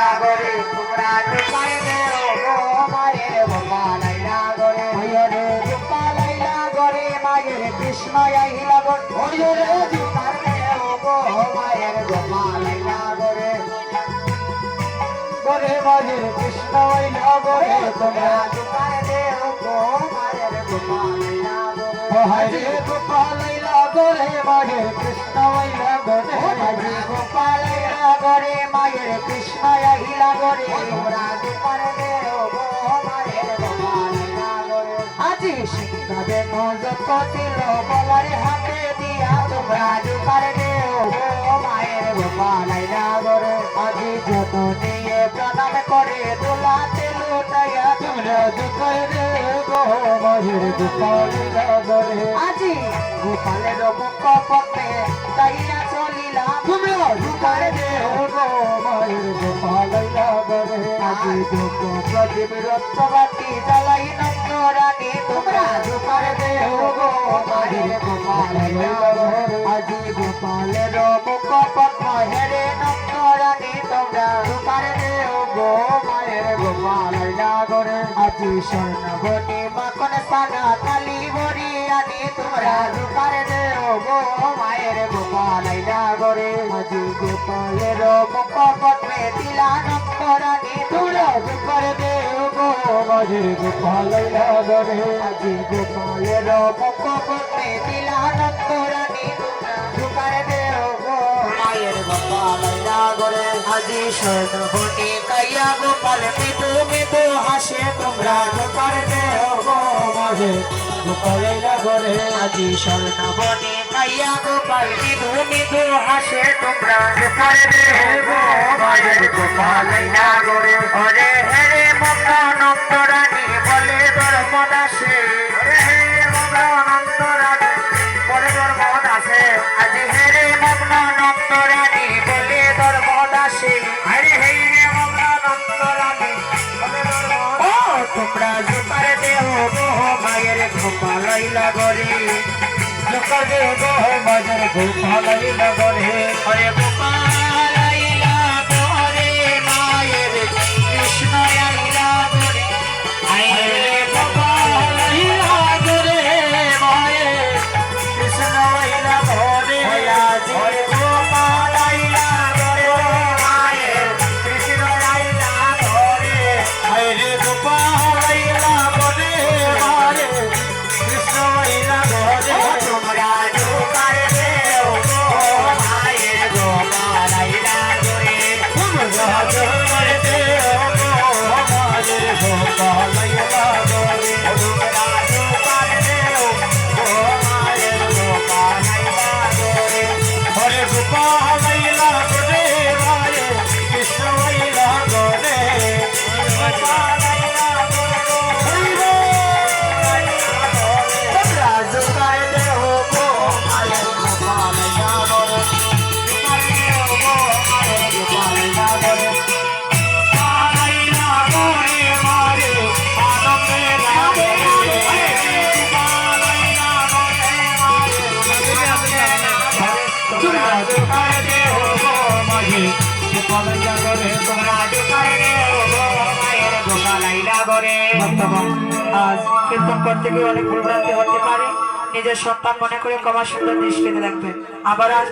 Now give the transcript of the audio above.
गोरे तुमरा दुकान दे गो माये गोपालैला गोरे हयरे गोपालैला गोरे माये कृष्ण आइला गोरे हयरे दुकान दे गो माये गोपालैला गोरे गोरे माये कृष्ण आइला गोरे तुमरा दुकान दे गो माये गोपालैला गोरे हयरे गोपालैला गोरे माये कृष्ण आइला गोरे हयरे गोपालैला गोरे माये कृष्ण आइला गोरे तुमरा दुकान दे गो माये गोपालैला गोरे আজি শিক্ষাবে নজর কতিল বলারে হাতে দিয়া তোমরা দুকারে দেও গো মায়ের গোপালैला গোরে আজি যত নিয়ে প্রণাম করে দোলাতে লুটাইয়া তোমরা দুকারে দেও গো মায়ের গোপালैला গোরে আজি গোপালের মুখ পথে তাইয়া চলিলা তোমরা দুকারে দেও গো মায়ের গোপালैला গোরে আজি দুঃখ প্রদীপ রত্নবাটি জ্বালাই নন্দরানী তোমরা দুকারে দেও গো মায়ের গোপালैला গোরে আজি গোপালের মুখ পদ্ম হেরে নন্দরানী তোমরা দুকারে দেও গো মায়ের গোপালैला গোরে আজি স্বর্ণবনী মাখন সানা কালী বড়ি আনি তোমরা দুকারে দেও গো মায়ের গোপালैला গোরে আজি গোপালের মুখ পদ্মে দিলা নন্দরানী তোমরা দুকারে দেও গো মায়ের গোপালैला গোরে আজি গোপালের মুখ পদ্মে দিলা নন্দরানী তোমরা দুকারে দেও গো মায়ের গোপালैला গোরে আজি স্বর্ণবনী কাইয়া গোপাল মৃদু মৃদু হাসে তোমরা দুকারে দেও গো মায়ের গোপালैला গোরে আজি স্বর্ণবনী কাইয়া গোপাল মৃদু মৃদু হাসে তোমরা দুকারে দেও গো মায়ের গোপালैला গোরে ওরে হেরে মগ্ন নন্দরানী বলে ধর্মদাসে ওরে হেরে মগ্ন নন্দরানী বলে ধর্মদাসে আজি হেরে মগ্ন নন্দরানী বলে ধর্মদাসে আরে হেরে মগ্ন নন্দরানী বলে ধর্মদাসে ও তোমরা দুকারে দেও গো মায়ের গোপালैला গোরে দুকারে দেও গো মায়ের গোপালैला গোরে ওরে গোপালैला গোরে মায়ের কৃষ্ণ আইলা গোরে আইরে গোপালैला গোরে মায়ের কৃষ্ণ আইলা গোরে আজি গোপালैला গোরে মায়ের কৃষ্ণ আইলা গোরে আইরে গোপালैला গোরে মায়ের কৃষ্ণ আইলা গোরে তোমরা দুকারে দেও গো মায়ের গোপালैला গোরে তোমরা দুকারে দেও গো মায়ের গোপালैला গোরে তোমরা দুকারে দেও গো মায়ের গোপালैला গোরে ওরে গোপালैला গোরে মায়ের কৃষ্ণ আইলা গোরে গোপালैला গোরে তোমরা দুকারে দেও গো মায়ের গোপালैला গোরে দুকারে দেও গো মায়ের গোপালैला গোরে গোপালैला গোরে মারে আনন্দে লাগে গোপালैला গোরে মারে তোমরা দুকারে দেও গো মায়ের গোপালैला গোরে তোমরা দুকারে দেও গো মায়ের গোপালैला গোরে বর্তমান আজ কীর্তন করতে গিয়ে অনেক ভুলভ্রান্তি হতে পারে নিজের সন্তান মনে করে ক্ষমা সুন্দর দৃষ্টিতে রাখবেন আবার